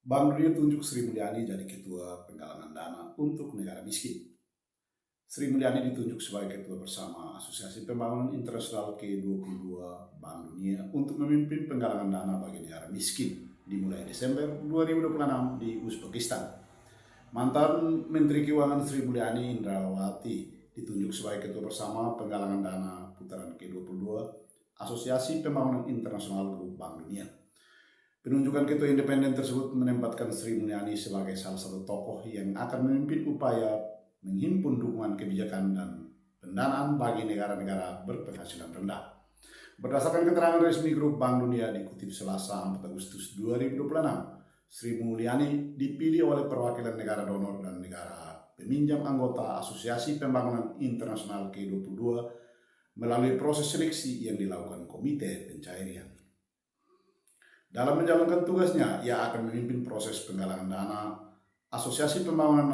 Bank Dunia tunjuk Sri Mulyani jadi Ketua Penggalangan Dana untuk Negara Miskin. Sri Mulyani ditunjuk sebagai Ketua Bersama Asosiasi Pembangunan Internasional ke-22 Bank Dunia untuk memimpin penggalangan dana bagi negara miskin dimulai Desember 2026 di Uzbekistan. Mantan Menteri Keuangan Sri Mulyani Indrawati ditunjuk sebagai Ketua Bersama Penggalangan Dana Putaran ke-22 Asosiasi Pembangunan Internasional Grup Bank Dunia. Penunjukan ketua independen tersebut menempatkan Sri Mulyani sebagai salah satu tokoh yang akan memimpin upaya menghimpun dukungan kebijakan dan pendanaan bagi negara-negara berpenghasilan rendah. Berdasarkan keterangan resmi Grup Bank Dunia dikutip Selasa 4 Agustus 2026, Sri Mulyani dipilih oleh perwakilan negara donor dan negara peminjam anggota Asosiasi Pembangunan Internasional ke-22 melalui proses seleksi yang dilakukan Komite Pencairan. Dalam menjalankan tugasnya, ia akan memimpin proses penggalangan dana Asosiasi Pembangunan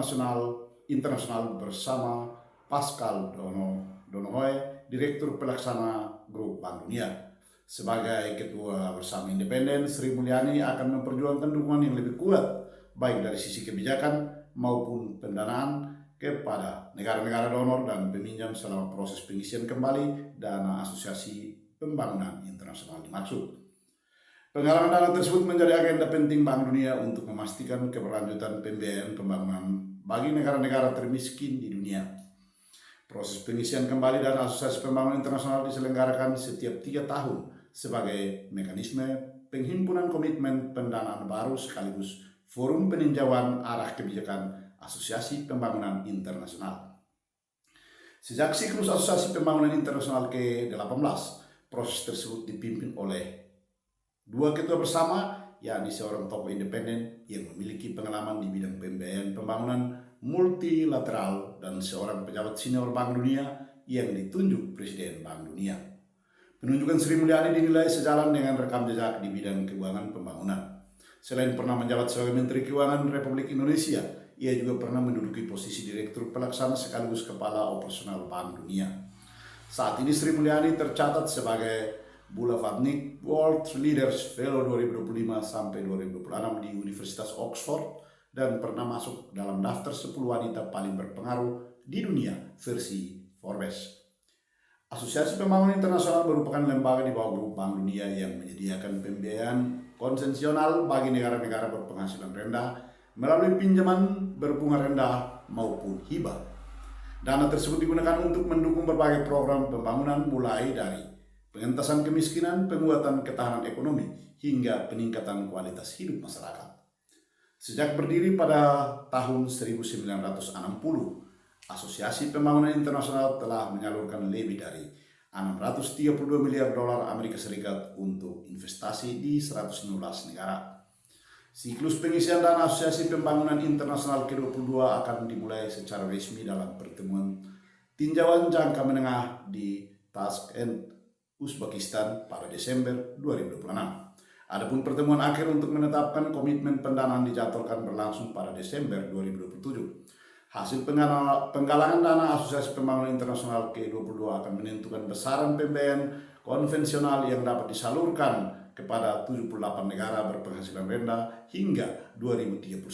Internasional bersama Pascal Donohoe, Direktur Pelaksana Grup Bank Dunia. Sebagai Ketua Bersama Independen, Sri Mulyani akan memperjuangkan dukungan yang lebih kuat, baik dari sisi kebijakan maupun pendanaan kepada negara-negara donor dan peminjam selama proses pengisian kembali dana Asosiasi Pembangunan Internasional dimaksud. Penggalangan dana tersebut menjadi agenda penting Bank Dunia untuk memastikan keberlanjutan pembiayaan pembangunan bagi negara-negara termiskin di dunia. Proses pengisian kembali dana Asosiasi Pembangunan Internasional diselenggarakan setiap 3 tahun sebagai mekanisme penghimpunan komitmen pendanaan baru sekaligus forum peninjauan arah kebijakan Asosiasi Pembangunan Internasional. Sejak siklus Asosiasi Pembangunan Internasional ke-18, proses tersebut dipimpin oleh 2 ketua bersama, yakni seorang tokoh independen yang memiliki pengalaman di bidang pembiayaan pembangunan multilateral dan seorang pejabat senior Bank Dunia yang ditunjuk Presiden Bank Dunia. Penunjukan Sri Mulyani dinilai sejalan dengan rekam jejak di bidang keuangan pembangunan. Selain pernah menjabat sebagai Menteri Keuangan Republik Indonesia, ia juga pernah menduduki posisi Direktur Pelaksana sekaligus Kepala Operasional Bank Dunia. Saat ini Sri Mulyani tercatat sebagai Blavatnik World Leaders Fellow 2025 sampai 2026 di Universitas Oxford dan pernah masuk dalam daftar 10 wanita paling berpengaruh di dunia versi Forbes. Asosiasi Pembangunan Internasional merupakan lembaga di bawah Grup Bank Dunia yang menyediakan pembiayaan konvensional bagi negara-negara berpenghasilan rendah melalui pinjaman berbunga rendah maupun hibah. Dana tersebut digunakan untuk mendukung berbagai program pembangunan mulai dari pengentasan kemiskinan, penguatan ketahanan ekonomi, hingga peningkatan kualitas hidup masyarakat. Sejak berdiri pada tahun 1960, Asosiasi Pembangunan Internasional telah menyalurkan lebih dari 632 miliar dolar Amerika Serikat untuk investasi di 115 negara. Siklus pengisian dana Asosiasi Pembangunan Internasional ke-22 akan dimulai secara resmi dalam pertemuan tinjauan jangka menengah di Tashkent, Uzbekistan pada Desember 2026. Adapun pertemuan akhir untuk menetapkan komitmen pendanaan dijadwalkan berlangsung pada Desember 2027. Hasil penggalangan dana Asosiasi Pembangunan Internasional ke-22 akan menentukan besaran pembiayaan konvensional yang dapat disalurkan kepada 78 negara berpenghasilan rendah hingga 2031.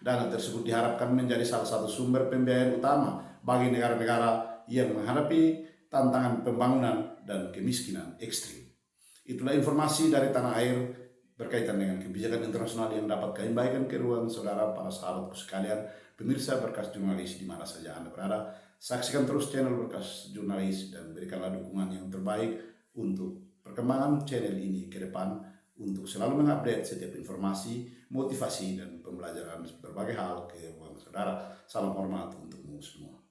Dana tersebut diharapkan menjadi salah satu sumber pembiayaan utama bagi negara-negara yang menghadapi tantangan pembangunan dan kemiskinan ekstrim. Itulah informasi dari tanah air berkaitan dengan kebijakan internasional yang dapat kami bagikan ke ruang saudara para sahabatku sekalian, pemirsa Berkas Jurnalis di mana saja Anda berada. Saksikan terus channel Berkas Jurnalis dan berikanlah dukungan yang terbaik untuk perkembangan channel ini ke depan untuk selalu mengupdate setiap informasi, motivasi, dan pembelajaran berbagai hal ke ruang saudara. Salam hormat untukmu semua.